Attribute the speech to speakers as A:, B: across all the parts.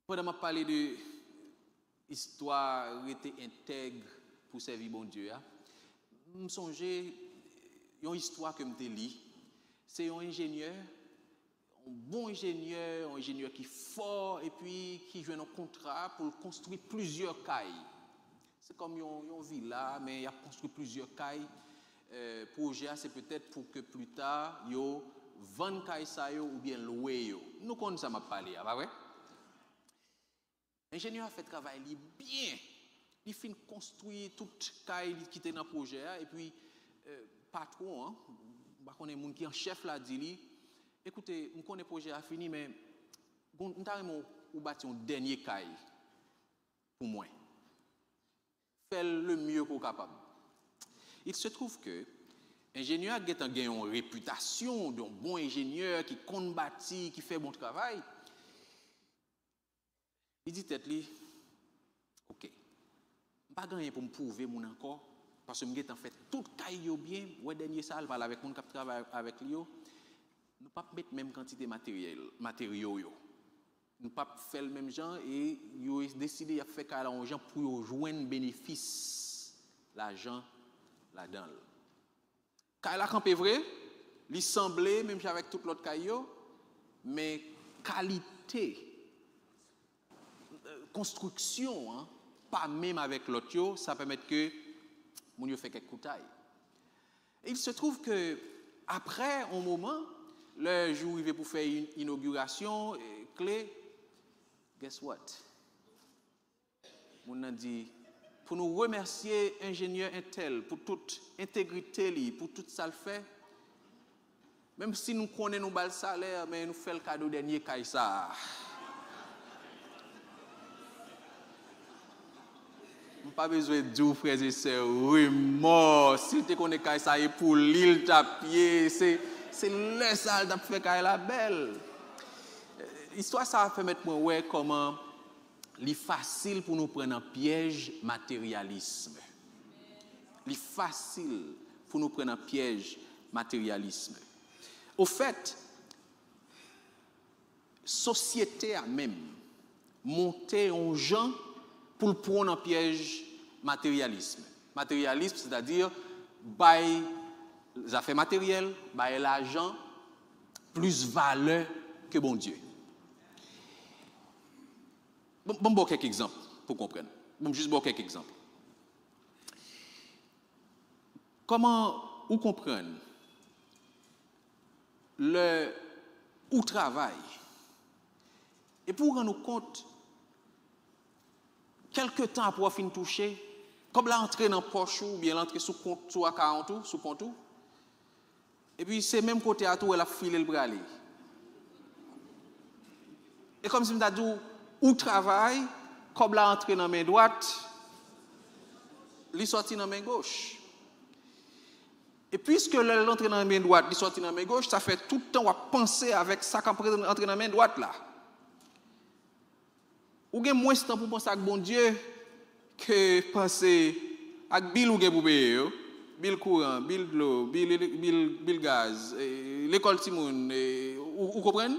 A: Pendant que je parle de l'histoire était intègre pour servir bon Dieu, je me songe une histoire que je lis. C'est un ingénieur, un bon ingénieur, un ingénieur qui est fort et puis qui joue un contrat pour construire plusieurs cailles. C'est comme une villa, mais il a construit plusieurs cailles. Projet, c'est peut-être pour que plus tard, il vende cailles ou bien louer. Nous connaissons ça, m'a parlé, pas vrai? L'ingénieur a fait travail bien. Il finit construire toute caille qui était dans le projet et puis patron, on est monde qui en chef là dit écoutez, on connaît le projet a fini mais on ou bâti un dernier caille pour moi. Fais le mieux qu'on capable. Il se trouve que l'ingénieur a une réputation d'un bon ingénieur qui compte bâti, qui fait bon travail. Il dit tête li, OK. Pas gagner pour me prouver mon encore parce que j'ai en fait tout caillou bien, ouais dernier ça il parle avec mon qui travaille avec lui. Nous pas mettre même quantité matériaux yo. Nous pas faire le même genre et yo décidé à faire l'argent pour joindre bénéfice l'argent là-dedans. Quand la campé vrai, il semblait même avec tout l'autre caillou mais qualité construction, pas même avec l'autre, ça permet que mon yo fait quelques coutailles. Et il se trouve que après un moment, le jour arrivé pour faire une inauguration clé, guess what? On a dit pour nous remercier ingénieur Intel pour toute intégrité pour tout ça le fait. Même si nous connaissons nos salaire, mais nous faisons le cadeau dernier caille ça. Pas besoin de dire, frères et sœurs, oui, mort. Si tu connais que ça est pour l'île, ta pied, c'est le sale qui fait qu'elle la belle. L'histoire, ça fait mettre moi, ouais, comment il est facile pour nous prendre un piège matérialisme. Il est facile pour nous prendre un piège matérialisme. Au fait, société a même monté en gens pour prendre un piège matérialisme. Matérialisme, c'est-à-dire, bail les affaires matérielles, bail l'argent, plus valeur que bon Dieu. Bon, quelques exemples pour comprendre. Juste quelques exemples. Comment vous comprendre ou travail et pour rendre compte quelques temps après fin toucher, comme l'entrée dans poche ou bien l'entrée sous compte sous account ou sous compte et puis c'est même côté à tout elle a filé le bras. Et comme si me dit ou travail comme l'entrée dans main droite, il sorti dans main gauche. Et puisque l'entrée dans main droite, il sorti dans main gauche, ça fait tout le temps à penser avec ça qui entre dans main droite là. Ou gen moins de temps pour penser à bon Dieu que penser à bill ou gen pour payer, bill courant, bill de l'eau, bill gaz, l'école Timoun, vous comprenez?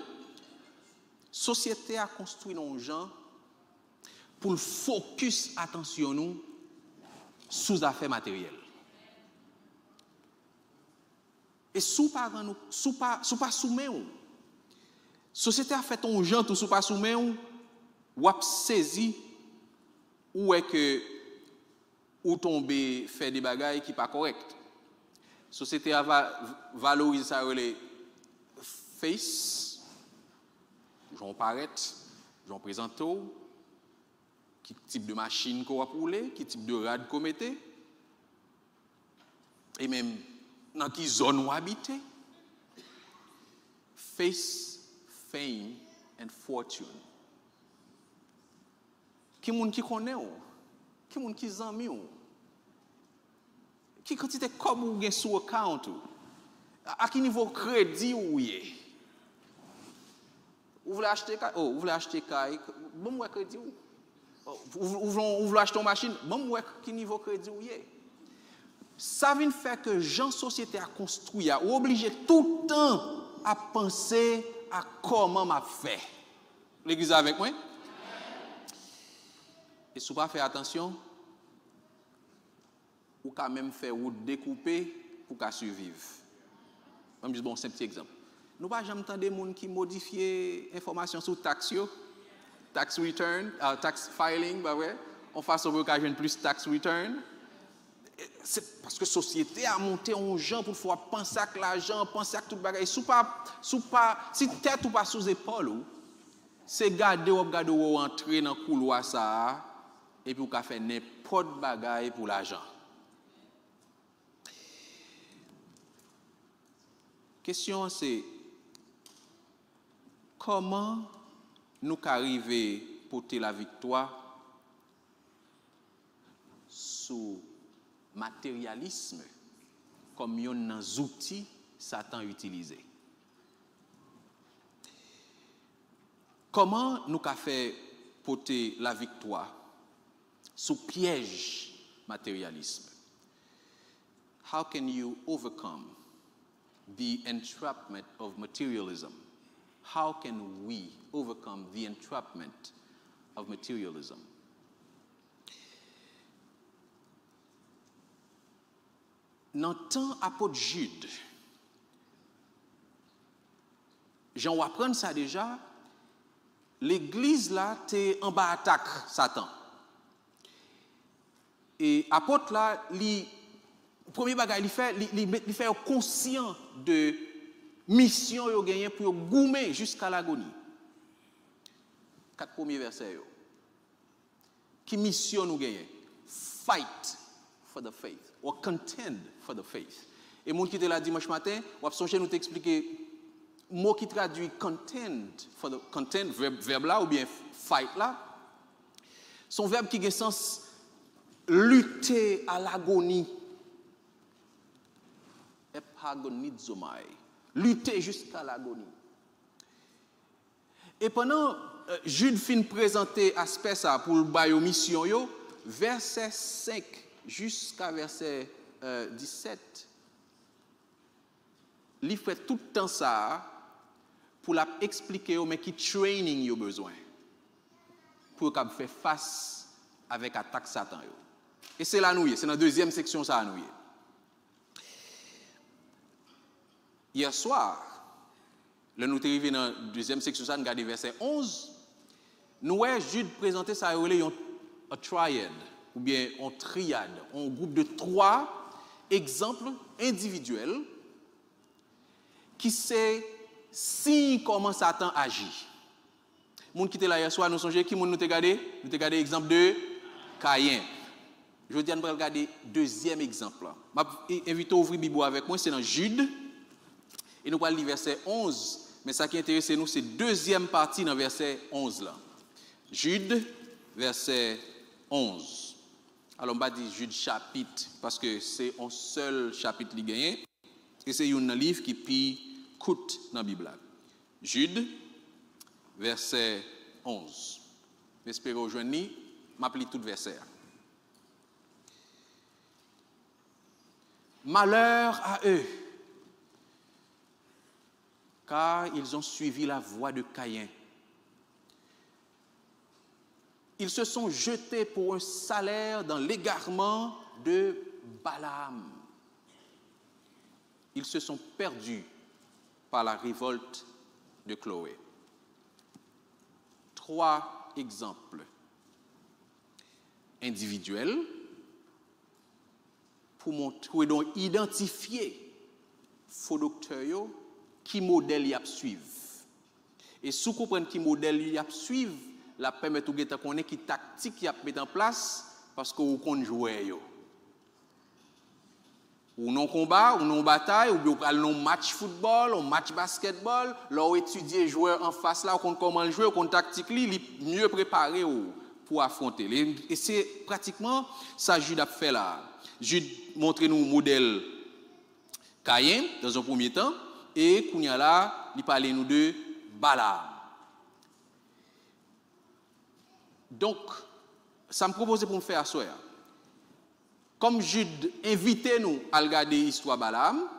A: Société a construit nos gens pour le focus attention nous sous affaires matérielles. Et sous pas soumet ou. Société a fait ton gens tout sous pas soumet ou a saisi ou est que ou tomber faire des bagailles qui pas correct. Société a valorisé ça les face, j'en paraît, j'en présente qui type de machine qu'on va rouler, qui type de rad qu'on mettait et même dans quelle zone où habiter. Face, fame and fortune. Qui moun qui connaît ou? Qui moun qui zami ou? Qui quantité comme ou gen sous account ou? À quel niveau crédit ou yé? Vous voulez acheter vous voulez acheter bon moi crédit ou? Vous voulez acheter une machine, bon moi qui niveau crédit ou yé? Ça vient faire que gens société a construit ou obligé tout le temps à penser à comment m'a fait. L'église avec moi? Et si vous pas fait attention, ou quand même faire route découpée pour qu'à survivre. Je dis bon, c'est un petit exemple. Nous pas jamais entendre des gens qui modifient information sur tax return, tax filing, bah ouais, on fasse au cas plus tax return. C'est parce que la société a monté en gens pour pouvoir penser à l'argent, penser à tout bagage. Si tête ou pas sous épaule, c'est garder ou entrer dans le couloir ça et puis vous faire n'importe bagage pour l'argent. Question c'est comment nous arriver à porter la victoire sous matérialisme comme un outil Satan utilisé. Comment nous avons fait porter la victoire sous piège matérialisme? How can you overcome the entrapment of materialism? How can we overcome the entrapment of materialism? Dans le temps apôtre Jude, j'en apprendre ça déjà, l'église là t'es en bas attaque Satan. Et apôtre là, le premier bagage il fait conscient de mission yo gagné pour goumer jusqu'à l'agonie. 4 premiers versets yo. Qui mission nous gagné? Fight for the faith or contend for the faith. Et moun qui était là dimanche matin, ou a songé nous t'expliquer mot qui traduit contend for the contend verbe là ou bien fight là. Son verbe qui a sens lutter à l'agonie. Epagonizomai. Lutter jusqu'à l'agonie. Et pendant Jude fin présenter aspect ça pour le mission yo, verset 5 jusqu'à verset 17, il fait tout le temps ça pour expliquer mais qui training yo besoin pour qu'il faire face avec l'attaque Satan yo. Et c'est là nous, c'est dans la deuxième section ça nous. Hier soir, là nous sommes arrivés dans la deuxième section ça, nous regardons verset 11. Nous avons Jude présenté ça un triade ou bien un triade, un groupe de 3 exemples individuels qui sait si comment Satan agit. Moun qui était là hier soir, nous songeons qui moun nous regardé? Nous regardé l'exemple de Caïn. Je dis à nous regarder deuxième exemple. Je invite à ouvrir la Bible avec moi, c'est dans Jude. Et nous allons lire verset 11. Mais ça qui intéresse nous, c'est deuxième partie dans verset 11 là. Jude, verset 11. Alors on va dire Jude chapitre, parce que c'est un seul chapitre qui gagné. Et c'est un livre qui est court dans la Bible. Jude, verset 11. J'espère aujourd'hui, je m'applique tout verset. Malheur à eux, car ils ont suivi la voie de Caïn. Ils se sont jetés pour un salaire dans l'égarement de Balaam. Ils se sont perdus par la révolte de Chloé. 3 exemples individuels pour montrer, donc identifier faux docteurs qui modèle y a suivre. Et si vous comprenez qui modèle y a suivre, la permet de connaître qui tactique y a mettre en place parce que vous connaissez jouer yo. Ou non combat, ou non bataille, ou bien non match football, ou match basketball, là où étudier joueur en face là, on comment jouer, on tactique li mieux préparé pour affronter. Et c'est pratiquement ça Jude a fait là. Jude montre nous modèle Caïn dans un premier temps et kounya là, il parle nous de Balaam. Donc ça me propose pour me faire asseoir. Comme Jude invite nous à regarder l'histoire de Balaam,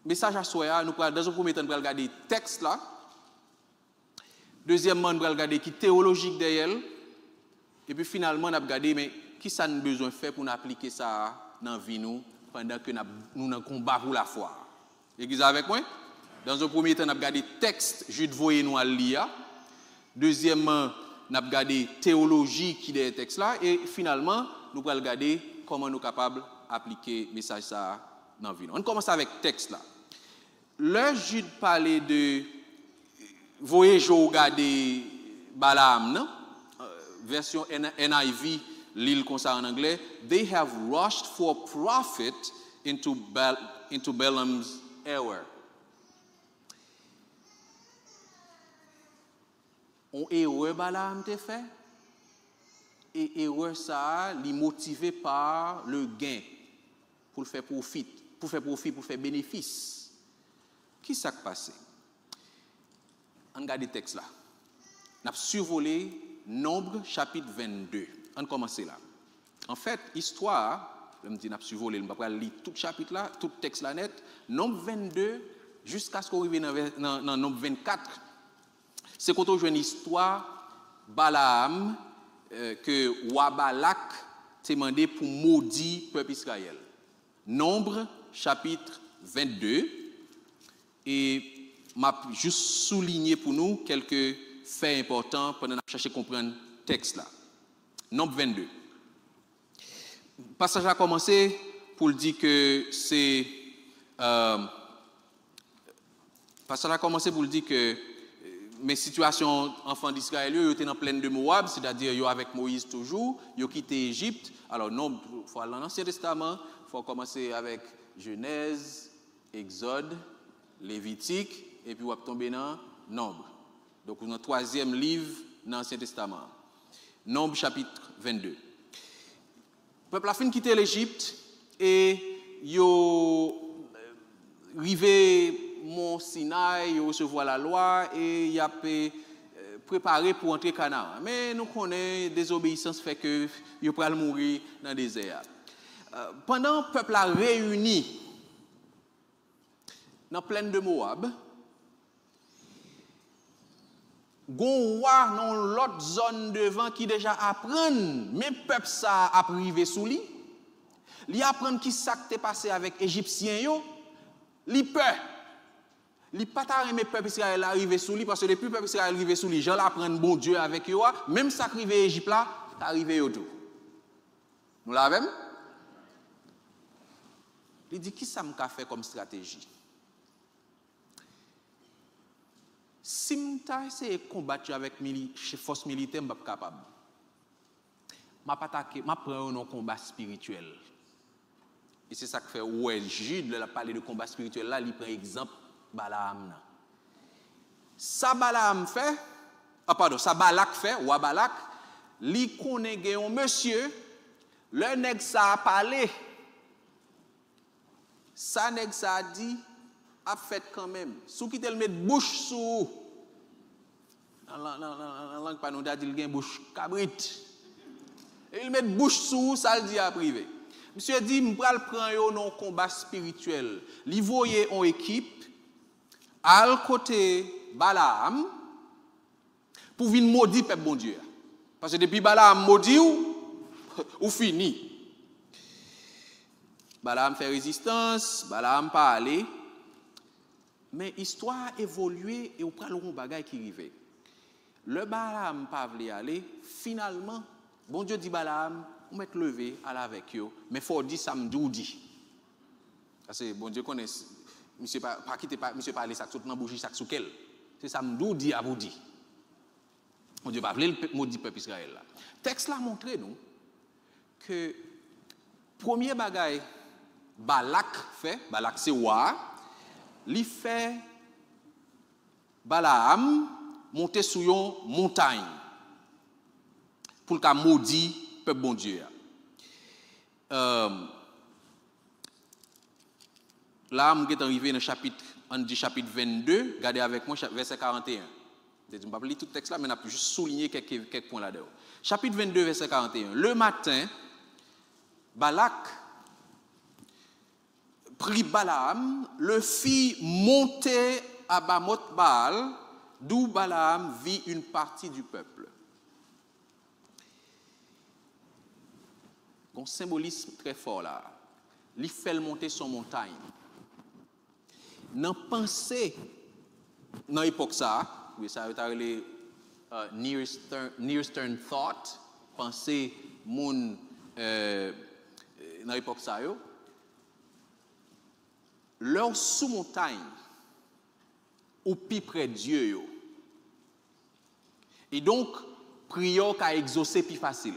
A: message à soi, nous prenons dans un premier temps nous regarder le texte là. Deuxièmement, nous regarder qui théologique derrière. Et puis finalement, on a regardé, mais qui ça nous besoin de faire pour nous appliquer ça dans la vie nous, pendant que nous avons combat pour la foi. Vous avec moi? Dans un premier temps, on a regardé le texte, Jude voyez nous à lire. Deuxièmement, on a regardé la théologie qui est dans le texte là. Et finalement, nous allons regarder comment nous sommes capables d'appliquer le message ça dans la vie. On commence avec le texte là. Le Jude parlait de voyez, je regarde Balaam, non? Version NIV, l'île comme ça en anglais. They have rushed for profit into Balaam's error. On erreur Balaam te fait et erreur ça, li motivé par le gain pour faire profit, pour faire bénéfice. Qui s'est passé? On regarde le texte là. On a survolé Nombre chapitre 22. On commence là. En fait, histoire, je me dis, on a survolé, on va pas lire tout chapitre là, tout texte là net. Nombre 22 jusqu'à ce qu'on arrive dans Nombre 24. C'est quand on joue une histoire Balaam que Wabalak t'a demandé pour maudire le peuple Israël. Nombre chapitre 22 et m'a juste souligné pour nous quelques faits importants pendant que nous cherchons à comprendre le texte là. Nombre 22. Le passage a commencé pour dire que c'est passage a commencé pour dire que mes situations enfants d'Israël, ils étaient en plaine de Moab, c'est-à-dire ils avec Moïse toujours, ils ont quitté l'Égypte. Alors, non, il faut aller dans l'Ancien Testament, il faut commencer avec Genèse, Exode, Lévitique, et puis on va tomber dans Nombre. Donc, on a le troisième livre dans l'Ancien Testament. Nombre chapitre 22. Le peuple a fini de quitter l'Égypte et ils ont arrivé Mont Sinaï, ils recevoir la loi et ils ont préparé pour entrer au Canaan. Mais nous connaissons désobéissance fait que ils pourraient mourir dans le désert. Pendant que le peuple a réuni dans la plaine de Moab, gon roi dans l'autre zone devant qui déjà apprend, même peuple ça a privé sous lui. Li apprend qui ça t'est passé avec égyptiens yo, li peur. Li pas ta remet peuple Israël arrivé sous lui parce que depuis peuple Israël arrivé sous lui, Jean l'apprend bon Dieu avec yo, même ça arrivé Égypte là, arrivé yo tout. Nous l'avons? Il dit qui ça m'a fait comme stratégie? Si m'ta essayer combattre avec force militaire, m'pa capable. M'a pas attaquer, m'a prendre un combat spirituel. Et c'est ça que fait ouais Jude là parler de combat spirituel là, il prend exemple Balaam. Ça Balaam fait, ça Balak fait, ou Balak, li connaît un monsieur, le nèg ça a parlé. Ça nèg ça a dit a fait quand même. Sou qui te le met bouche sous. Dans langue pas nous dit il gen bouche cabrit. Et il met bouche sous, ça le dit à privé. Monsieur dit m'pral prend yo non combat spirituel. Li voye en équipe al côté Balaam pour venir maudire peuple bon Dieu. Parce que depuis Balaam maudit ou fini. Balaam fait résistance, Balaam pas aller. Mais l'histoire a évolué et on prend le bagage qui arrive. Le Balaam pas voulu aller, finalement, bon Dieu dit Balaam, on met lever, aller avec eux, mais il faut dire samedi. Parce que bon Dieu connaît, monsieur pas quitter pas, monsieur pas aller ça tout dans bougie ça sous quel. C'est samedi à vous dire. Bon Dieu pas voulu le maudit peuple Israël là. Texte là montre nous que premier bagage Balak fait, Balak c'est roi, li fait Balaam monter sur une montagne pour qu'a maudit peuple bon Dieu. Là, je suis arrivé dans le chapitre 22, regardez avec moi, verset 41. Je ne vais pas lire tout le texte là, mais je vais juste souligner quelques points là-dedans. Chapitre 22, verset 41. Le matin, Balak prit Balaam, le fit monter à Bamoth Baal, d'où Balaam vit une partie du peuple. un symbolisme très fort là. Il fait le monter sur montagne. Dans pensée, dans l'époque ça, oui, ça a été Near Eastern thought, pensée moun dans l'époque ça yo. Leur sous montagne ou plus près de Dieu yo. Et donc prière qu'a exaucer plus facile.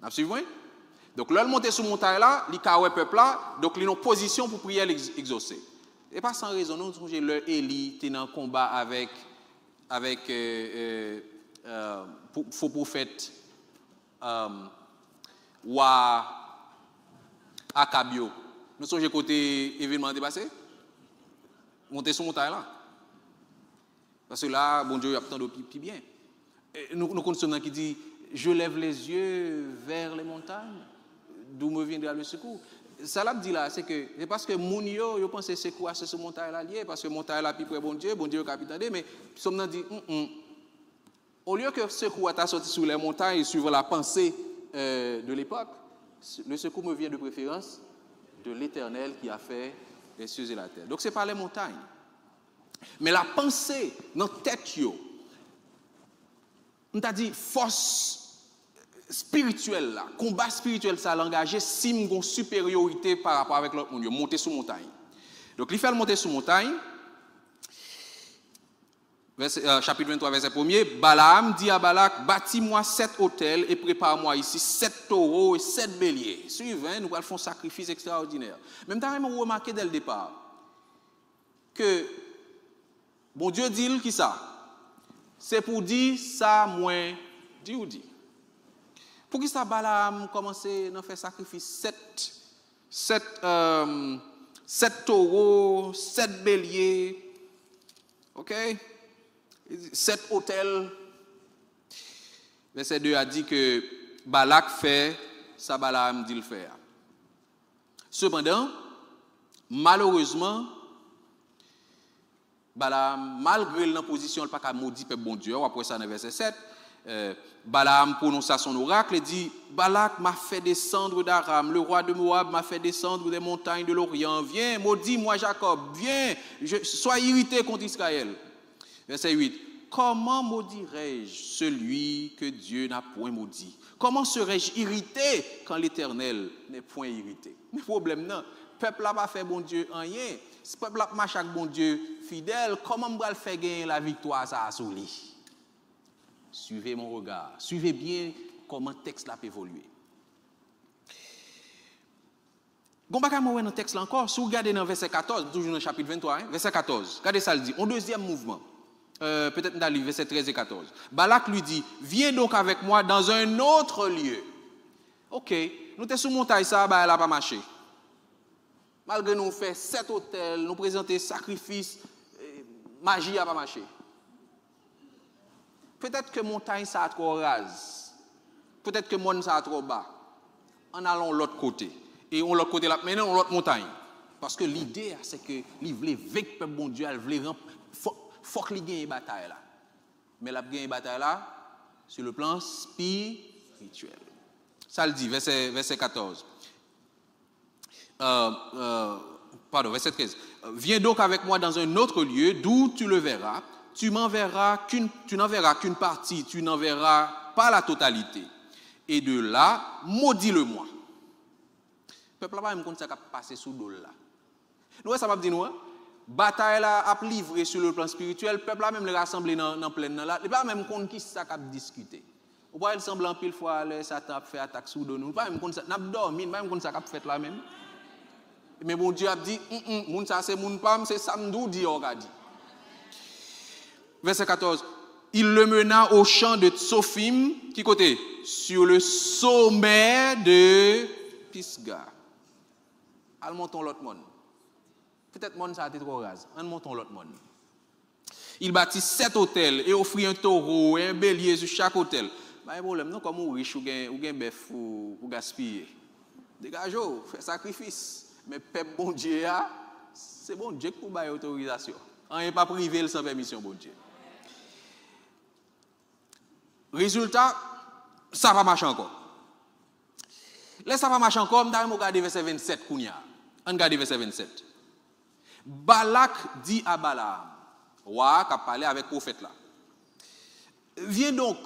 A: Vous suivez? Donc, là, monter sur montagne là, il a le peuple là, donc il est en position pour prier l'exaucer. Et pas sans raison, nous songez le Élie était en combat avec faux prophète wa Akabio. Nous songez côté événement dépassé? Monter sur montagne là. Parce que là, bon Dieu, il y a tant de plus bien. Nous connaissons qui dit je lève les yeux vers les montagnes, d'où me viendra le secours. Ça l'a dit là, c'est que c'est parce que moun yo pense que c'est quoi ce montagne là lié parce que montagne là plus près bon Dieu capitaine mais sommes dit au lieu que secours t'a sorti sur les montagnes suivant la pensée de l'époque, le secours me vient de préférence de l'Éternel qui a fait les cieux et la terre. Donc c'est pas les montagnes. Mais la pensée dans tête yo on t'a dit force spirituelle là, combat spirituel ça l'engager si une supériorité par rapport avec l'autre monde, monter sur montagne. Donc il fait le monter sur montagne. Chapitre 23 verset 1er, Balaam dit à Balak, bâtis-moi 7 autels et prépare-moi ici 7 taureaux et 7 béliers. Suivez, nous allons faire un sacrifice extraordinaire. Même temps, on remarqué dès le départ que bon Dieu dit qui ça? C'est pour dire ça moins dit ou dit. Pour qui ça Balaam commencer à faire sacrifice 7 taureaux, 7 béliers. OK? 7 autels. Verset 2 a dit que Balak fait ça Balaam dit le faire. Cependant, malheureusement Balaam, malgré la position, il n'a pas maudit le bon Dieu. Après ça, dans verset 7, Balaam prononça son oracle et dit, Balak m'a fait descendre d'Aram, le roi de Moab m'a fait descendre des montagnes de l'Orient. Viens, maudis-moi Jacob, viens, sois irrité contre Israël. Verset 8, comment maudirais-je celui que Dieu n'a point maudit? Comment serais-je irrité quand l'Éternel n'est point irrité? Le problème, non, le peuple n'a pas fait bon Dieu rien. Ce peuple a marché avec bon Dieu fidèle, comment on va le faire gagner la victoire ça sur lui? Suivez mon regard, suivez bien comment le texte l'a évolué. Gon bagay moi dans le texte là encore, si vous regardez dans verset 14, toujours dans le chapitre 23, verset 14, regardez ça le dit, en deuxième mouvement. Peut-être dans le verset 13 et 14. Balak lui dit, viens donc avec moi dans un autre lieu. OK, nous sommes sur montagne ça, bah elle a pas marché. Malgré nous faire 7 hôtels, nous présenter sacrifices, magie n'a pas marché. Peut-être que montagne ça a trop rase. Peut-être que monde ça a trop bas. En allant l'autre côté. Et on l'autre côté là, maintenant on l'autre montagne. Parce que l'idée c'est que il voulait avec peuple bon Dieu, il voulait faut qu'il gagne une bataille là. Mais la gagne une bataille là sur le plan spirituel. Ça le dit verset 14. Verset 13. Viens donc avec moi dans un autre lieu d'où tu le verras. Tu n'en verras qu'une partie, tu n'en verras pas la totalité. Et de là, maudis-le-moi. Le peuple là, même quand ça a passé sous l'eau là. Nous, ça va dire nous, bataille là a livré sur le plan spirituel, le peuple là même le rassemblé dans plein là. Il pas même compte qui ça a discuté. Ou pas il semble en pile fois le Satan a fait attaque sous nous. Pas même compte ça, n'a dormi, même compte ça a fait là même. Mais bon Dieu a dit, moun ça c'est moun pam, c'est samedi dit on a dit. Verset 14. Il le mena au champ de Tsophim, qui côté? Sur le sommet de Pisga. Al montons l'autre monde. Peut-être monde ça a été trop rase. Al montons l'autre monde. Il bâtit 7 hôtels et offrit un taureau et un bélier sur chaque hôtel. Pas de problème, non comme ou riche ou gain bœuf ou gaspiller. Dégagez, faites sacrifice. Mais peuple bon Dieu c'est bon Dieu qui bailler autorisation. On n'est pas privé sans permission bon Dieu. Résultat, ça va marcher encore. Laisse ça pas marcher encore, on regarde verset 27 kounya. On regarde verset 27. Balak dit à Balaam, roi qui a parlé avec le prophète là. Viens donc,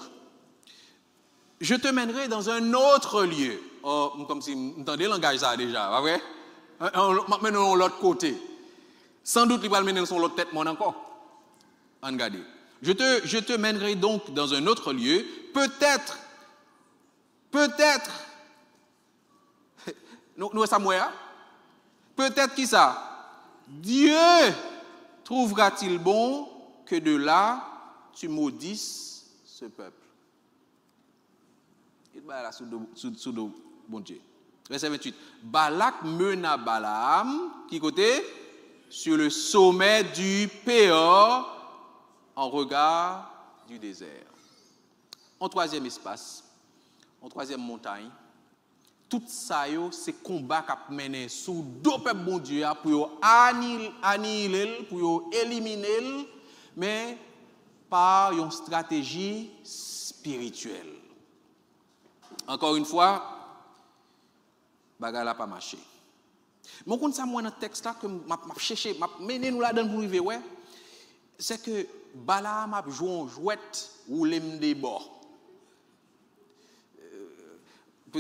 A: je te mènerai dans un autre lieu. Oh, comme si vous entendez le langage ça déjà, pas vrai? Maintenant l'autre côté. Sans doute il va le mener sur l'autre tête mon encore. Regardez. Je te mènerai donc dans un autre lieu, peut-être, nous ça moi, peut-être qui ça? Dieu trouvera-t-il bon que de là tu maudisses ce peuple? Il va là sous bon Dieu. Verset 28. Balak mena Balaam, qui côté? Sur le sommet du Péor, en regard du désert. En troisième espace, en troisième montagne, tout ça, c'est combat qu'a mené sous deux peuples bon Dieu pour annihiler, pour éliminer, mais par une stratégie spirituelle. Encore une fois, bagarre n'a pas marché. Mais quand ça, moi, dans le texte là, que je cherche, je mené nous là-dedans pour arriver, ouais, c'est que Balaam a joué un jouette ou l'aime des bords.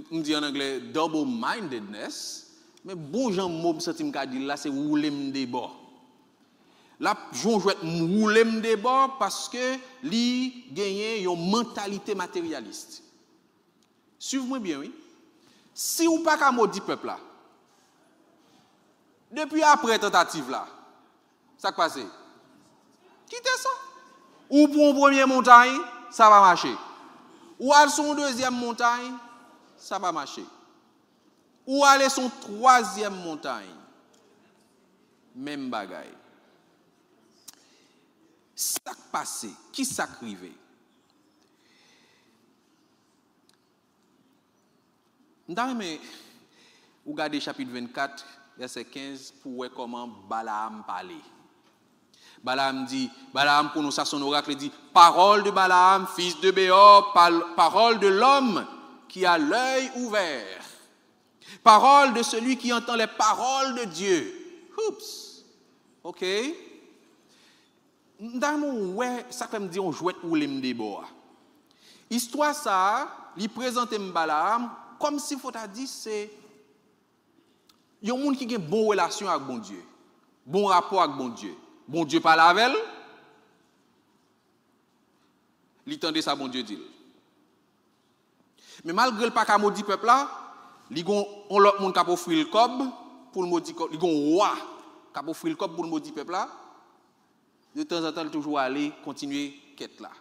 A: On dit en anglais double-mindedness, mais bon gens mob senti me dire là c'est roulem des bords. Là jouer jouet roulem des bords parce que li gagner une mentalité matérialiste. Suivez-moi bien oui. Si ou pas ka maudit peuple là. Depuis après tentative là. Ça qui passe. Quittez ça. Ou pour une première montagne, ça va marcher. Ou à son deuxième montagne, ça va marcher. Ou aller sur troisième montagne, même bagaille. Ça passé, qui s'acrivait? Mais vous regardez chapitre 24, verset 15, pour voir comment Balaam parlait. Balaam dit, Balaam prononce son oracle, dit, parole de Balaam, fils de Béor, parole de l'homme qui a l'œil ouvert. Parole de celui qui entend les paroles de Dieu. Oups. OK. Dans mon ouais, ça fait me dire on jouette ou les m'déboa. Histoire ça, lui présenter Balaam comme si faut ta dire c'est un monde qui a une bonne relation avec bon Dieu. Bon rapport avec bon Dieu. Bon Dieu parle avec elle. Li tende ça bon Dieu dit. Mais malgré le pas qu'a maudit peuple là, li gon on l'autre monde qu'a offrir le cob pour le maudit, li gon roi qu'a offrir le cob pour le maudit peuple là. De temps en temps, il toujours aller continuer quête là.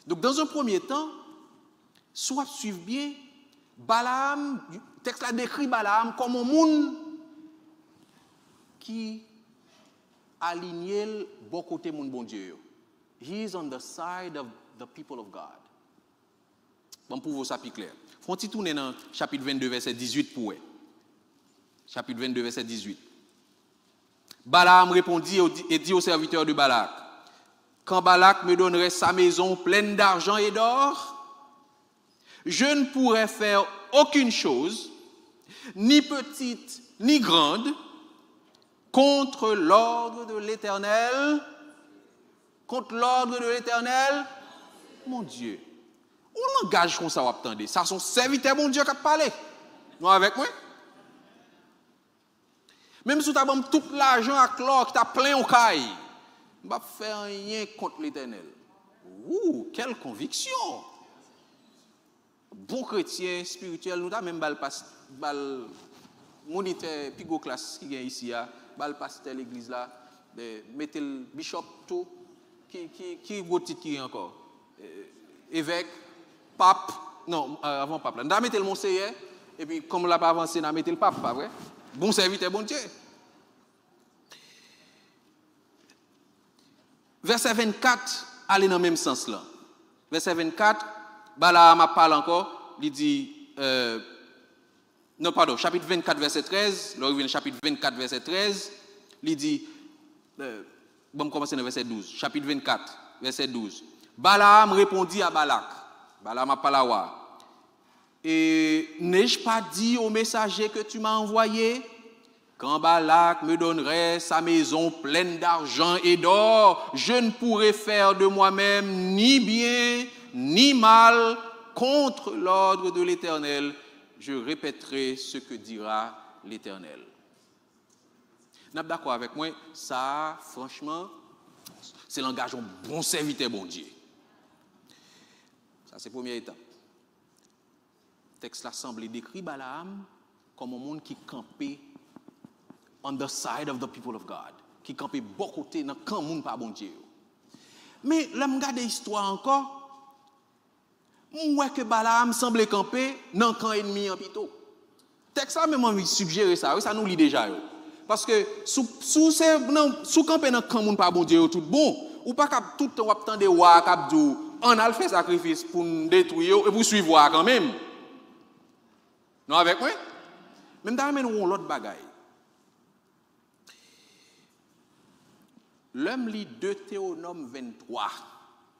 A: Donc dans un premier temps, soit suivre bien Balaam, le texte là décrit Balaam comme un monde qui aligné bon côté mon bon Dieu. He is on the side of the people of God. Bon pour vous ça plus clair. Faut-il tourner dans chapitre 22 verset 18 pour eux. Chapitre 22 verset 18. Balaam répondit et dit au serviteur de Balak, quand Balak me donnerait sa maison pleine d'argent et d'or, je ne pourrais faire aucune chose, ni petite ni grande, contre l'ordre de l'Éternel, mon Dieu. On langage comme ça, vous attendez. Ça, son serviteur, mon Dieu, qui a parlé. Nous avec moi? Même si tu as tout l'argent à clore, qui t'a plein au caille, on ne va pas faire rien contre l'Éternel. Ouh, quelle conviction! Bon chrétien spirituel, nous avons même bal moniteur pigo classe qui est ici, bal pasteur l'église là, mettez le bishop tout, qui beau titre qui est encore? Évêque, pape, non, avant pape là. Nous avons mettez le monseigneur, et puis comme on l'a pas avancé, nous avons mettez le pape, pas vrai? Bon serviteur, bon Dieu. Verset 24, allez dans le même sens là. Verset 24, Balaam a parlé encore, il dit, non pardon, chapitre 24, verset 13, là il vient chapitre 24, verset 13, il dit, bon, commencer dans verset 12, chapitre 24, verset 12. Balaam répondit à Balak, Balaam a parlé à Et n'ai-je pas dit au messager que tu m'as envoyé? Quand Balak me donnerait sa maison pleine d'argent et d'or, je ne pourrais faire de moi-même ni bien ni mal contre l'ordre de l'Éternel. Je répéterai ce que dira l'Éternel. Vous êtes d'accord avec moi? Ça, franchement, c'est l'engagement bon serviteur, bon Dieu. Ça, c'est la première étape. Le texte l'Assemblée décrit Balaam comme un monde qui campait on the side of the people of God, qui campait beaucoup côté dans le camp monde pas bon Dieu. Mais là, je regarde l'histoire encore, je vois que Balaam semblait camper dans le camp ennemi en pito. Le texte a même suggéré ça, ça nous lit déjà. Parce que sous camper dans le camp monde pas bon Dieu, tout bon, ou pas tout le temps attendre des rois qui disent on a fait sacrifice pour nous détruire et pour suivre quand même. Non avec moi? Même dans nous l'autre bagaille. L'homme lit Deutéronome 23.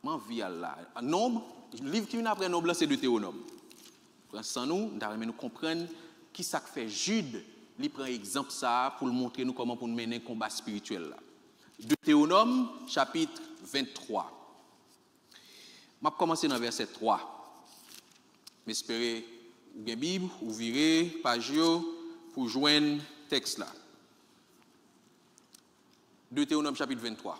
A: M'en via là. Nombre, le livre qui vient après Nombre, c'est Deutéronome. Sans nous comprendre qui ça fait Jude, il prend exemple ça pour montrer nous comment pour mener un combat spirituel là. Deutéronome chapitre 23. Je vais commencer dans verset 3. J'espère ou bien Bible ou virer page pour joindre texte là. Deutéronome chapitre 23.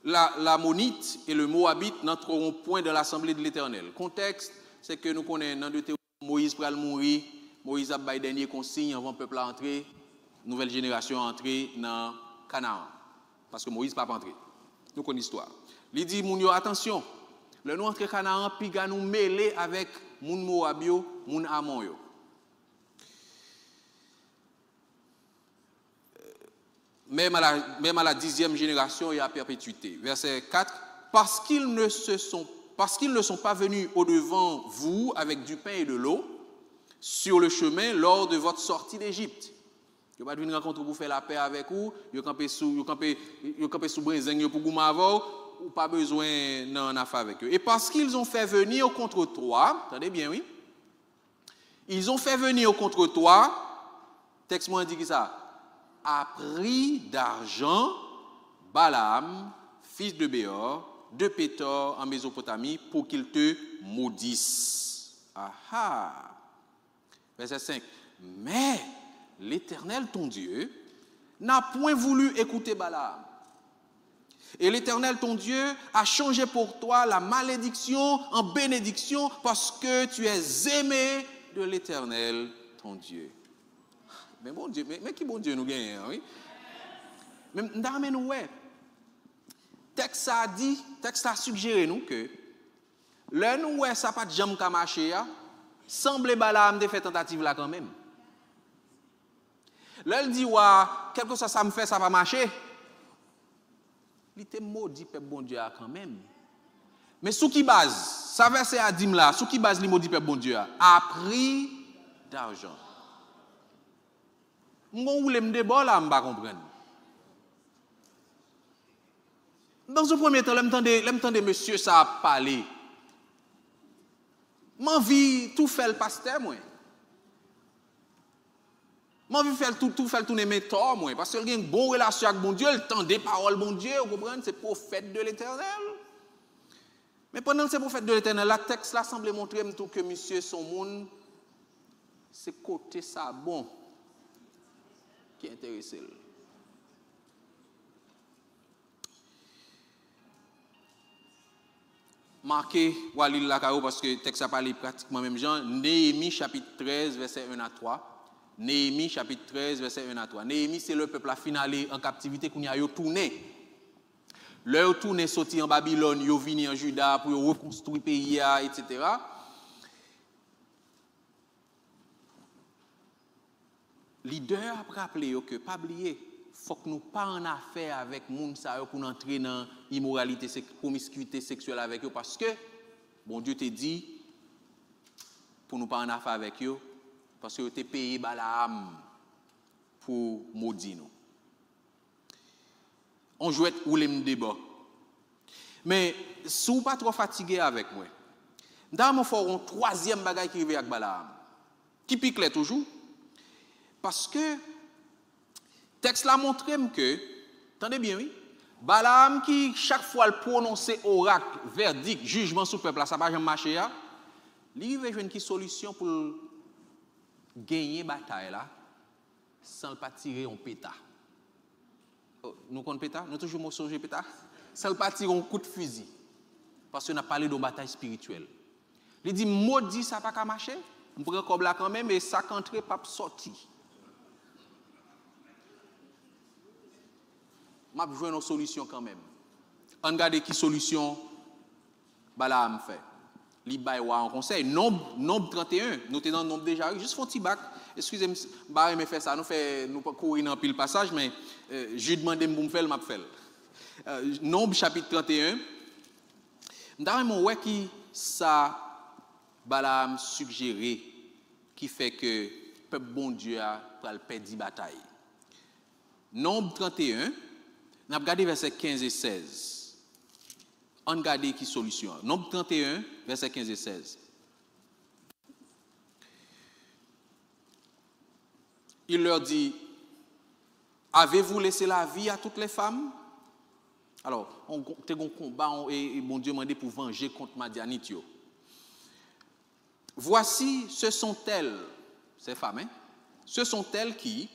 A: L'ammonite et le moabite n'entreront point dans l'assemblée de l'Éternel. Contexte, c'est que nous connaissons dans Deutéronome, Moïse pral mourir, Moïse a bail dernier consigne avant le peuple à entrer, nouvelle génération à entrer dans Canaan. Parce que Moïse pas entrer. Nous connaissons l'histoire. Il dit moun yo attention, le nous entrer Canaan puis ga nous mêler avec moun Moabio, moun Amon yo. Même à la 10e génération, il y a perpétuité. Verset 4. Parce qu'ils ne sont pas venus au-devant vous avec du pain et de l'eau sur le chemin lors de votre sortie d'Égypte. Ils n'ont pas venir rencontrer pour faire la paix avec vous. Ils ont campé sous brinzeng pour goumavo ou pas besoin d'en affaire avec eux. Et parce qu'ils ont fait venir contre toi, attendez bien, oui. Ils ont fait venir contre toi, texte moi dit ça. A pris d'argent Balaam, fils de Béor, de Pétor en Mésopotamie, pour qu'il te maudisse. Aha! Verset 5. Mais l'Éternel, ton Dieu, n'a point voulu écouter Balaam. Et l'Éternel, ton Dieu, a changé pour toi la malédiction en bénédiction parce que tu es aimé de l'Éternel, ton Dieu. Mais bon Dieu, mais qui bon Dieu nous gagne, oui? Mais nous, ouais. Texte a dit, texte a suggéré nous que, là nous, ouais, ça pas de jambe qu'à marcher, semble Balaam de faire tentative là quand même. Là, il dit, ouais, quelque chose ça me fait, ça va marcher. Il était maudit, peuple bon Dieu quand même. Mais sous qui base, ça verset à dim là, sous qui base il maudit peuple bon Dieu a pris d'argent. M'on voulait me débat là, m'pas comprendre. Dans ce premier temps, l'entendez monsieur ça a parlé. M'envie tout faire le pasteur moi. M'envie faire tout tourner mes torts moi parce qu'il y a une bonne relation avec bon Dieu, il tend des paroles bon Dieu, vous comprenez, c'est prophète de l'Éternel. Mais pendant que c'est prophète de l'Éternel, la texte là semble montrer tout que monsieur son monde c'est côté ça bon qui intéresse. Marqué Walil Lakao parce que le texte a parlé pratiquement même genre. Néhémie chapitre 13 verset 1 à 3. Néhémie chapitre 13 verset 1 à 3. Néhémie c'est le peuple à finalé en captivité qu'on y a tourné. Leur tourné sorti en Babylone, yo vini en Juda pour reconstruire le pays etc. Leader a rappelé que pas oublier, faut que nous pas en affaire avec moun sa yo pour entrer dans immoralité, promiscuité sexuelle avec eux parce que bon Dieu te dit pour nous pas en affaire avec eux parce que tu payé Balaam pour maudire nous. On joue ou les débat. Mais si vous pas trop fatigué avec moi, Dans mon fort, un troisième bagage qui arrive avec Balaam. Qui pique là toujours. Parce que, texte là montre que, attendez bien, oui, Balaam qui, chaque fois, le prononçait oracle, verdict, jugement sur le peuple, ça va jamais marcher, il veut jouer une solution pour gagner la bataille là, sans ne pas tirer un pétard. Nous connaissons pétard, nous toujours songer pétard, sans ne pas tirer un coup de fusil. Parce qu'on a parlé de bataille spirituelle. Il dit, maudit, ça va pas marcher. On pourrait comme là quand même, et ça qu'entrer pas sorti. M'a besoin d'une solution quand même. On regarde qui solution Balaam fait. Li bay wa en conseil nombre 31, nous sommes dans le nombre déjà, juste un petit bac. Excusez-moi, bah me fait ça, nous pas courir dans pile passage mais j'ai demandé pour me faire m'a fait. Nombre chapitre 31. M'dare mon ouais qui ça Balaam suggéré qui fait que peuple bon Dieu a pral perdre bataille. Nombre 31, n'a regardé verset 15 et 16. On regarde qui solution. Nombre 31, verset 15 et 16. Il leur dit, avez-vous laissé la vie à toutes les femmes? Alors, on a un combat et bon Dieu m'a demandé pour venger contre Madianite. Voici, ce sont elles, ces femmes, hein? Ce sont elles qui,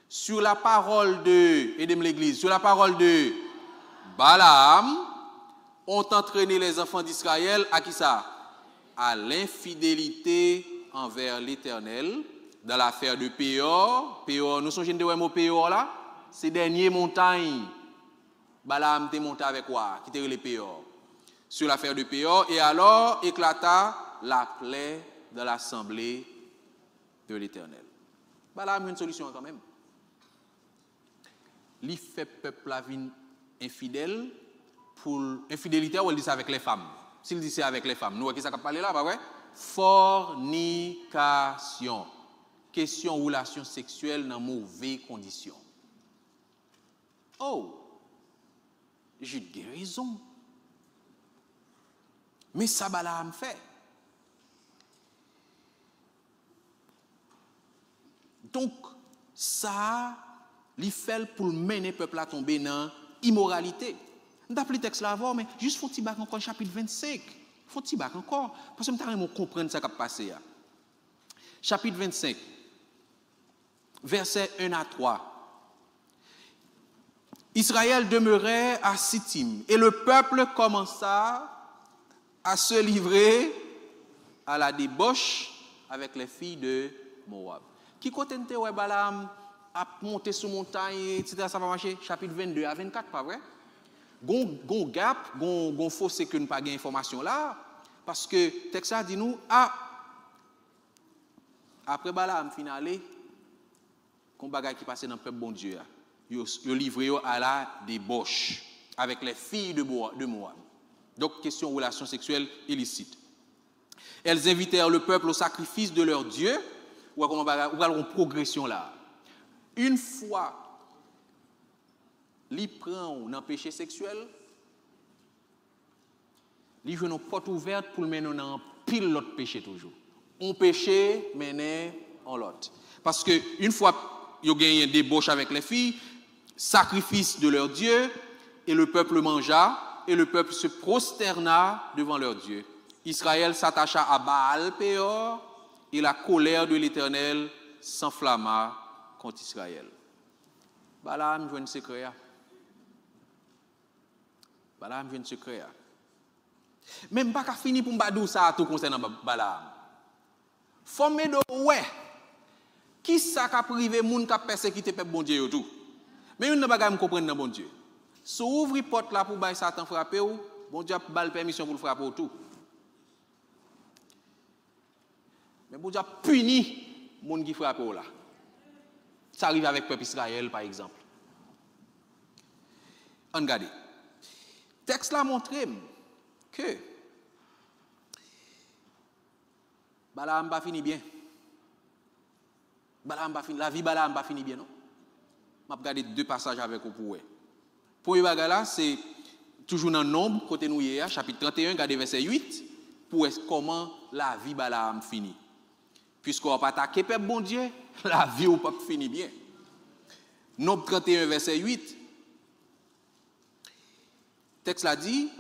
A: sur la parole de, aidez-moi l'église, sur la parole de Balaam, ont entraîné les enfants d'Israël à qui ça? À l'infidélité envers l'Éternel dans l'affaire de Péor. Péor, nous sommes de mot Péor là, c'est dernier montagne. Balaam était monté avec quoi? Qui était les Péor. Sur l'affaire de Péor, et alors éclata la plaie dans l'assemblée de l'Éternel. Balaam a une solution quand même. Il fait peuple la vie infidèle. Pour infidélité, ou il dit ça avec les femmes. S'il dit ça avec les femmes, nous, qui ça parle là, pas vrai? Fornication. Question relation sexuelle dans mauvaises conditions. Oh, j'ai des raisons. Mais ça, Balaam fait. Donc, ça, il fait pour mener le peuple à tomber dans l'immoralité. On a appelé le texte là avant, mais juste faut petit bac encore, chapitre 25. Faut petit bac encore, parce que je ne comprendre ça qui a passé. Chapitre 25, versets 1 à 3. Israël demeurait à Sittim, et le peuple commença à se livrer à la débauche avec les filles de Moab. Qui côté ouais Balaam a monté sur montagne, etc. Ça va marcher? Chapitre 22 à 24, pas vrai? Gon gap, gon fossé que nous pas gain information là, parce que texte dit nous après Balaam finalé, qu'on bagaille qui passait dans le peuple bon Dieu, yo livré à la débauche avec les filles de Moab. Donc question relation sexuelle illicite. Elles invitèrent le peuple au sacrifice de leur Dieu, ou une progression là. Une fois li prend dans péché sexuel, li joue une porte ouverte pour mener dans pile l'autre péché toujours. On péché mener en l'autre. Parce que une fois ils ont gagné une débauche avec les filles, sacrifice de leur Dieu, et le peuple mangea, et le peuple se prosterna devant leur Dieu. Israël s'attacha à Baal Péor, et la colère de l'Éternel s'enflamma contre Israël. Balaam joue un secret. Balaam vient de se créer. Même pas qu'à finir pour m'badou ça tout concernant Balaam. Formé de ouais. Qui ça qu'a privé moun qu'a persécuté peuple bon Dieu tout. Mais une bagage me comprendre dans bon Dieu. Si ouvre porte là pour bailler Satan frapper ou, bon Dieu a balle permission pour le frapper tout. Mais bon Dieu a puni moun qui frappe là. Ça arrive avec peuple Israël par exemple. On regarde. Texte là montre que Balaam pas fini bien. La vie Balaam pas fini bien non. M'a regarder deux passages avec vous pour. Premier bagage là c'est toujours dans Nombre côté nous hier chapitre 31 regardez verset 8 pour comment la vie Balaam finit. Puisqu'on n'a pas attaqué peuple bon Dieu, la vie ou pas fini bien. Nombre 31 verset 8. Texte l'a dit,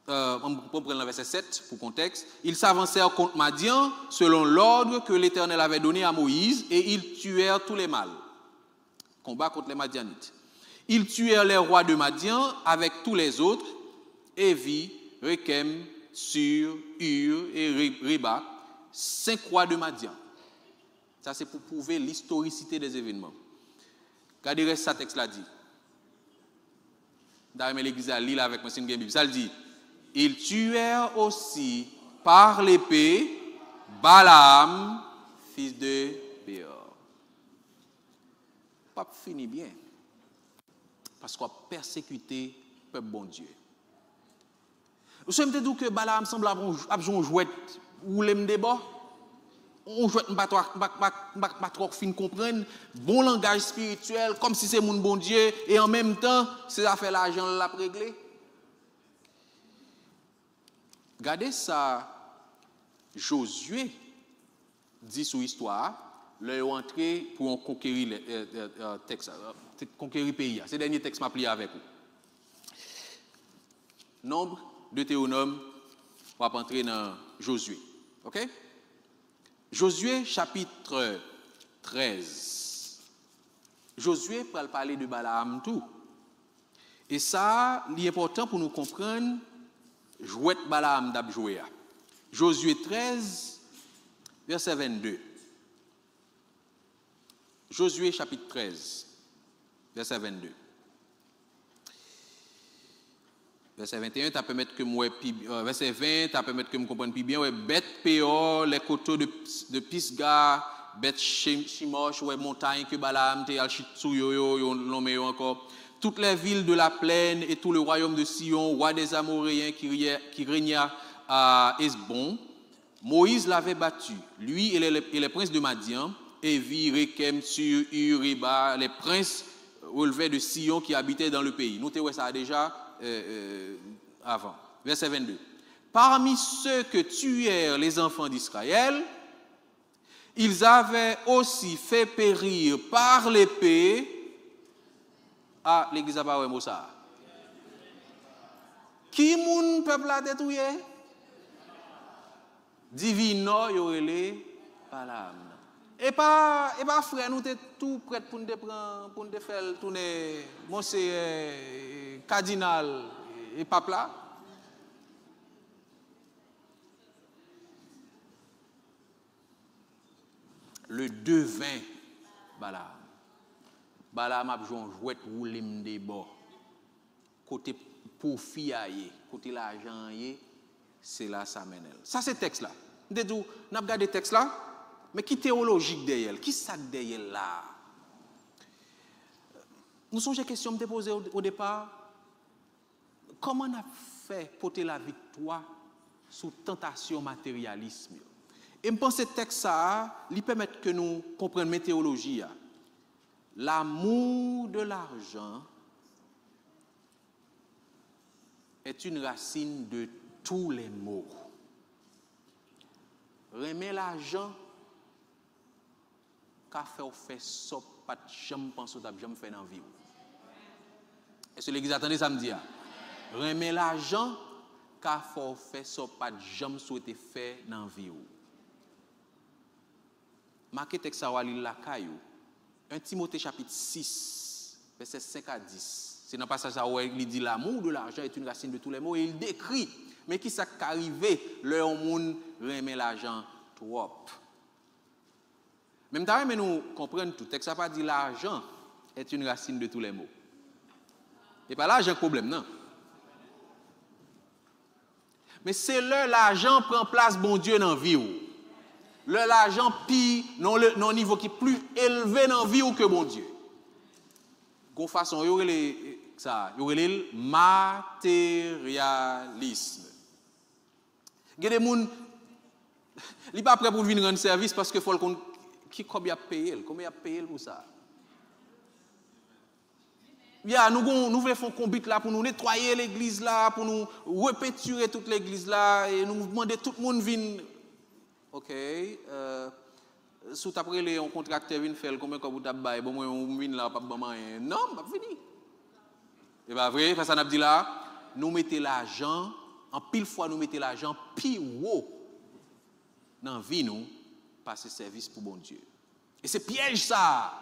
A: on peut prendre le verset 7 pour contexte. Ils s'avancèrent contre Madian selon l'ordre que l'Éternel avait donné à Moïse et ils tuèrent tous les mâles. Combat contre les Madianites. Ils tuèrent les rois de Madian avec tous les autres, Évi, Rekem, Sur, Ur et Reba, 5 rois de Madian. Ça, c'est pour prouver l'historicité des événements. Regardez ce texte là dit. D'ailleurs, l'église a lu avec moi, c'est une Bible. Ça le dit. Ils tuèrent aussi par l'épée Balaam, fils de Béor. Pas fini bien. Parce qu'on a persécuté le peuple bon Dieu. Vous savez que Balaam semble avoir joué ou l'aime débat. On joue pas trop fin comprendre bon langage spirituel comme si c'est mon bon Dieu et en même temps c'est à faire l'argent l'a réglé. Regardez ça Josué dit sur histoire leur entrée pour conquérir le texte conquérir pays. C'est dernier texte m'a plié avec vous. Nombre Deutéronome on va entrer dans Josué. OK? Josué chapitre 13. Josué va parler de Balaam tout. Et ça, il est important pour nous comprendre jouet Balaam d'abjoué. Josué 13, verset 22. Josué chapitre 13, verset 22. Verset 21, ça permet que moi, verset 20, ça permet que je comprenne plus bien. Ouais, bête Péor, les coteaux de Pisga, bête Chimosh, ouais, montagne que Balaam, Alchitsuyo, nommé encore. Toutes les villes de la plaine et tout le royaume de Sion, roi des Amoréens qui régna à Esbon. Moïse l'avait battu, lui et les princes de Madian, Évi, Rekem, Sur, Uriba, les princes relevés de Sion qui habitaient dans le pays. Notez ça déjà. Avant. Verset 22. Parmi ceux que tuèrent les enfants d'Israël, ils avaient aussi fait périr par l'épée. Ah, l'église a pas ça. Qui moun peuple a détruit? Divino yorele Balaam. Et pas frère nous t'es tout prêt pour nous prendre pour nous faire tourner monsieur cardinal et pape là. Le devin Balaam. Balaam a joué ou lim de bord. Côté profit côté l'argent c'est là ça mène. Ça c'est texte là. Nous n'a regardé texte là. Mais qui théologique derrière? Qui ça derrière là? Nous sommes des questions que je me posées au départ. Comment on a fait porter la victoire sous tentation matérialisme? Et je pense que ce texte lui permet que nous comprenions la théologie. L'amour de l'argent est une racine de tous les maux. Remet l'argent qu'a fait ça pas jamais penser d'ab jamais fait dans vie. Est-ce que l'église attendez ça me dit? Remet l'argent qu'a fait ça pas jamais souhaité faire dans vie. Marquez texte ça wali la caillou. 1 Timothée chapitre 6 verset 5 à 10. C'est dans passage ça où il dit l'amour de l'argent est une racine de tous les maux et il décrit mais qui ça qu'arrivé leur monde remet l'argent trop. Même temps, mais nous comprenons tout. Texte ça pas dit l'argent est une racine de tous les maux. Et pas l'argent problème non. Mais c'est l'argent prend place bon Dieu dans vie ou. L'argent pire non niveau qui est plus élevé dans vie ou que bon Dieu. Gon façon y aurait le matérialisme. Il y a des gens qui pas prêt pour venir rendre service parce que faut combien a payé pour ça. Nous voulons faire un combat là pour nous nettoyer l'église là, pour nous repéturer toute l'église là, et nous demander tout le monde vient. OK. Sous après les on contracteur vient faire combien comme vous bail bon moi on vient là pas rien. Non, pas fini. C'est pas vrai, parce qu'on a dit là, nous mettons l'argent, en pile fois nous mettons l'argent plus haut dans la vie nous, passer service pour bon Dieu. Et c'est piège ça.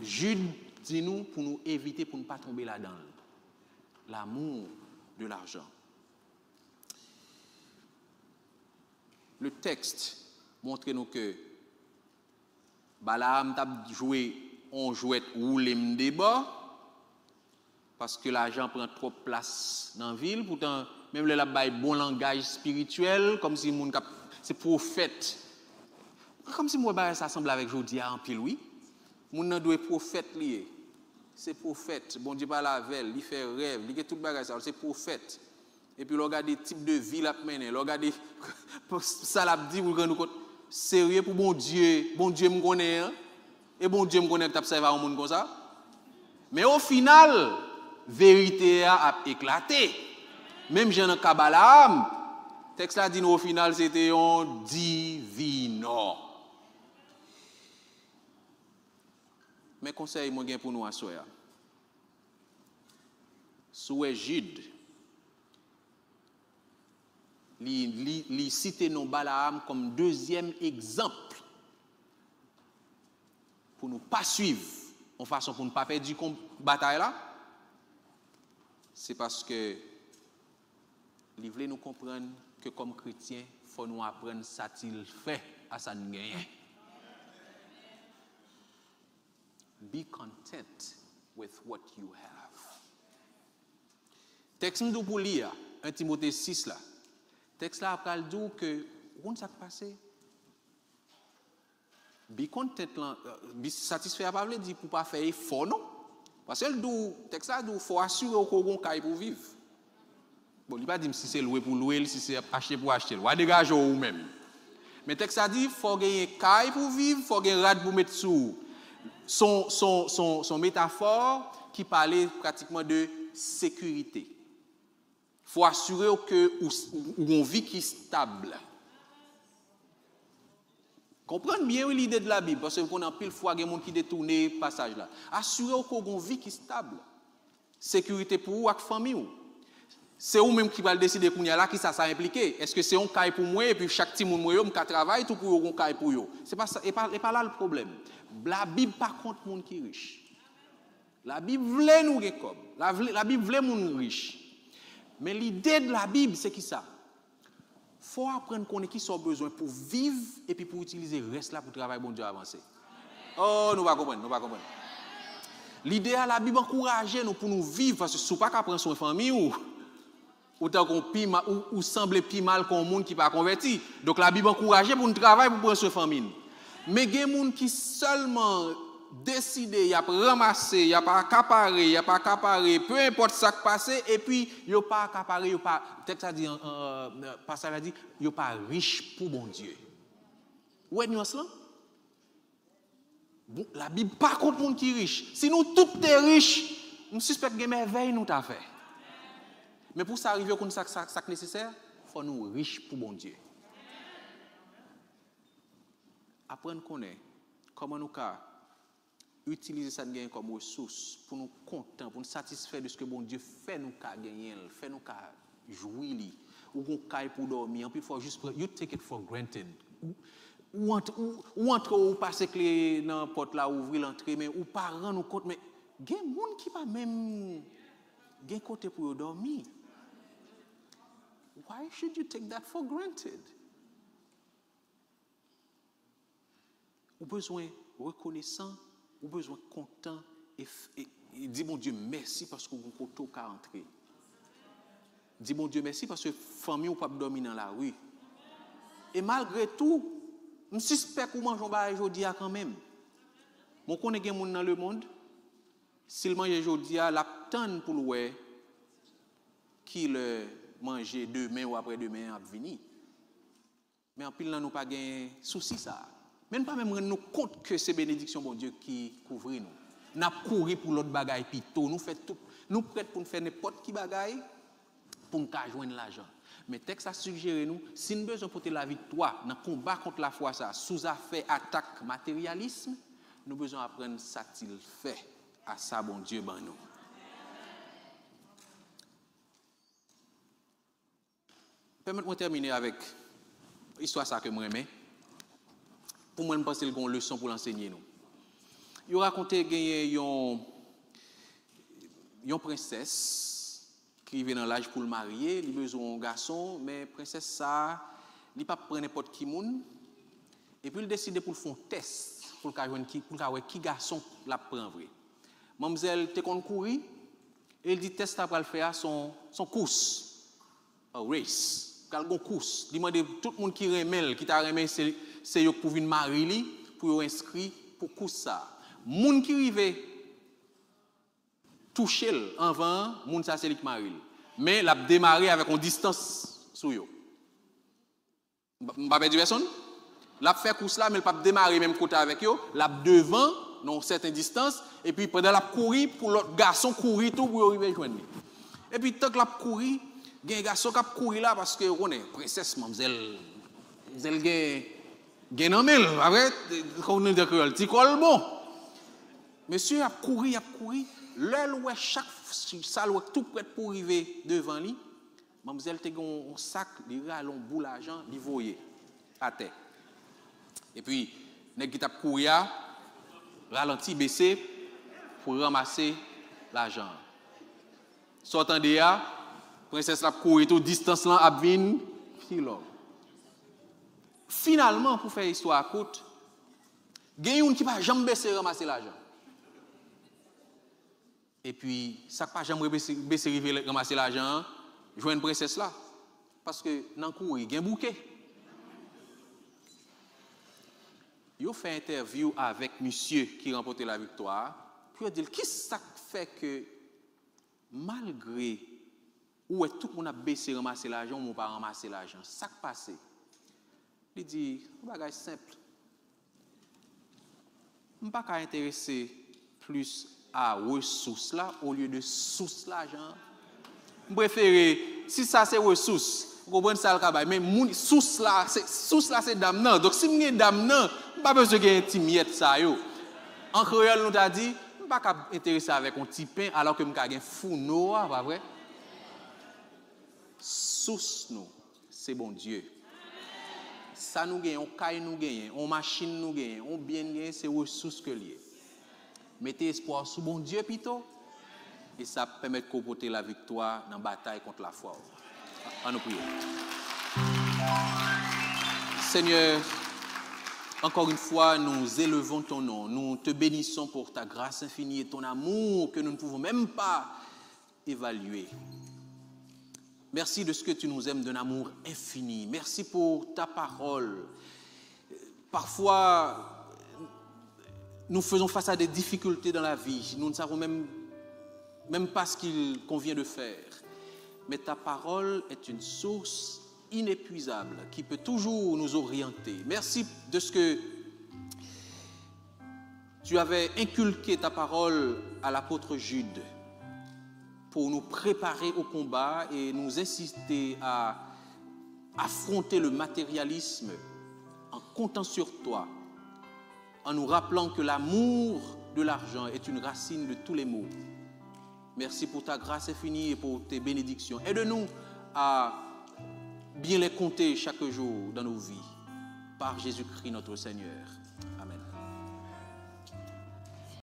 A: Jude dit nous pour nous éviter, pour ne pas tomber là-dedans. L'amour de l'argent. Le texte montre nous que Balaam t'a joué on jouet roulé débat parce que l'argent prend trop de place dans la ville. Pourtant, même les là bon langage spirituel, comme si mon c'est prophète. Comme si moi ça semble avec Jodia en pile oui. Moun doit prophète lié. C'est prophète. Bon Dieu parle avec elle, il fait rêve, il fait tout bagage ça, c'est prophète. Et puis regarder type de vie l'a mené, regarder ça l'a dit pour nous compte sérieux pour bon Dieu me connaît hein? Et bon Dieu me connaît que tu observes un monde comme ça. Mais au final, vérité a éclaté. Même Jean Kabbalah, texte là dit au final c'était un divino. Mais conseil moi gain pour nous à soya. Soué Jude li cite non Balaam comme deuxième exemple pour nous pas suivre en façon pour ne pas perdre du bataille là. C'est parce que il voulait nous comprendre que comme chrétiens, il faut nous apprendre ça qu'il fait à ça nous gagner. Be content with what you have. Texte nous pour lire 1 Timothée 6 là. Texte là après dit que on ça passé. Be content là, be satisfait pas veut dire pour pas faire effort non. Parce que le texte là dit faut assurer qu'on gon caille pour vivre. Bon, il pas dire si c'est louer pour louer, si c'est acheter pour acheter. Ou dégager ou même. Mais texte là dit faut gagner caille pour vivre, faut gagner rad pour mettre sous. Son métaphore qui parlait pratiquement de sécurité. Il faut assurer que on vit qui est stable. Comprenez bien l'idée de la Bible, parce qu'on a pile fois des gens qui détournent le passage là. Assurer qu'on vit qui est stable. Sécurité pour vous et famille. C'est vous-même qui va décider là qui ça implique. Est-ce que c'est un caille pour moi et puis chaque petit monde moi qui travaille tout pour un caille pour yo. C'est pas ça et pas là le problème. La Bible par contre monde qui riche. La Bible veut nous gagner comme. La Bible veut monde riche. Mais l'idée de la Bible c'est qui ça? Faut apprendre qu'on est qui sont besoin pour vivre et puis pour utiliser le reste là pour travailler bon Dieu avancer. Oh, nous va comprendre. L'idée à la Bible encourager nous pour nous vivre parce que si pas qu'à prendre soin famille ou tant qu'on pi mal ou semble pi mal qu'on monde qui pas converti. Donc la Bible encourager pour nous travailler pour prendre soin famille. Mais il y a des gens qui seulement décidé, il y a ramasser, il y a pas accaparer, peu importe ce qui passe et puis il y a pas accaparer, il y a pas texte a dit passage a dit il y a pas riche pour bon Dieu. Où est nuance là? Bon, la Bible pas contre monde qui riche. Si nous tous est riches, on suspecte que merveille nous t'a fait. Mais pour ça arriver comme ça nécessaire, faut nous riches pour bon Dieu. Apprendre connaître comment nous utiliser ça comme ressource pour nous contents, pour nous satisfaire de ce que bon Dieu fait nous gagner, fait nous jouir ou qu'on caille pour dormir, puis il faut juste you take it for granted. Ou entre ou passer clé dans la porte là ouvrir l'entrée mais ou pas rendre compte mais il y a des gens qui pas même gain côté pour dormir. Why should you take that for granted? Ou besoin reconnaissant, ou besoin content et dis mon Dieu merci parce que vous pouvez qu'à entrer. Dis mon Dieu merci parce que famille ou pas dormir dans la rue. Et malgré tout, je suspecte qu'on mange aujourd'hui quand même. Mon connaît des gens dans le monde, s'il mange aujourd'hui l'attend pour le qui le manger demain ou après-demain à venir. Mais en pile là nous pas gain souci ça. Même pas même rendre nous compte que c'est bénédiction bon Dieu qui couvre nous. N'a couru pour l'autre bagaille pito, nous fait tout, nous prêts pour faire n'importe qui bagaille pour nous joindre l'argent. Mais texte a suggéré nous, si nous besoin porter la victoire dans le combat contre la foi ça, sous affaire attaque matérialisme, nous besoin apprendre ça qu'il fait à ça bon Dieu ben nous. Permettez-moi de terminer avec l'histoire ça que moi aimé. Pour moi, je pense qu'il y a une leçon pour l'enseigner nous. Il racontait qu'il y a une princesse qui vient dans l'âge pour le marier, il a besoin d'un garçon, mais la princesse ça, il ne peut pas prendre n'importe qui moun. Et puis il décide pour faire un test pour voir qui garçon la prend vrai. Mademoiselle te kon courir et il dit test après le faire son course, a race, un course. Il demande tout le monde qui remel, qui t'a remel c'est yo pour venir marier pour inscrit pour course ça. Moun qui rive toucher en vain, moun ça c'est lui qui marie. Mais l'a démarré avec une distance sur yo. M'pa perdre personne. L'a fait course là mais il pas démarrer même côté avec yo, l'a devant non certaine distance et puis pendant la courir pour l'autre garçon courir tout pour arriver joindre. Et puis tant que l'a courir, il y a un garçon qui a couru là parce que on est princesse mademoiselle gen en mel, après qu'on est de créole, ti col bon. Monsieur a couru, l'heure où chaque salle tout prêt pour arriver devant lui, mademoiselle te gon un sac, li ralon boule l'argent, li voyer à terre. Et puis nèg qui t'a couru ralenti baissé pour ramasser l'argent. Sortant de là, princesse la couru tout distance là a vinn kilo. Finalement, pour faire histoire courte, il y a une qui va jamais baisser ramasser l'argent. Et puis, ça ne va jamais baisser ramasser l'argent, je vois une princesse là. Parce que dans le courrier, il y a un bouquet. Il a fait une interview avec monsieur qui a remporté la victoire. Puis il a dit, qu'est-ce que ça fait que malgré où tout le monde a baissé ramasser l'argent, on ne pas ramasser l'argent? Ça qui passe. Il dit, c'est un bagage simple. Je ne suis pas intéressé plus à ressources là au lieu de sources l'argent. Je préfère, si ça c'est ressources, vous comprenez ça le travail, mais source là c'est dame nan. Donc si vous avez dame nan, vous pas besoin de intimiette ça yo. En créole nous t'a dit, je ne suis pas intéressé avec un petit pain alors que je suis un fourneau, pas vrai? Source nous, c'est bon Dieu. Ça nous gagne, on caille nous gagne, on machine nous gagne, on bien gagne, c'est ressources que lié. Mettez espoir sur bon Dieu plutôt et ça permet de comporter la victoire dans la bataille contre la foi. En nous prions. Seigneur, encore une fois, nous élevons ton nom, nous te bénissons pour ta grâce infinie et ton amour que nous ne pouvons même pas évaluer. Merci de ce que tu nous aimes d'un amour infini. Merci pour ta parole. Parfois, nous faisons face à des difficultés dans la vie. Nous ne savons même pas ce qu'il convient de faire. Mais ta parole est une source inépuisable qui peut toujours nous orienter. Merci de ce que tu avais inculqué ta parole à l'apôtre Jude pour nous préparer au combat et nous inciter à affronter le matérialisme en comptant sur toi, en nous rappelant que l'amour de l'argent est une racine de tous les maux. Merci pour ta grâce infinie et pour tes bénédictions. Aide-nous à bien les compter chaque jour dans nos vies. Par Jésus-Christ notre Seigneur. Amen.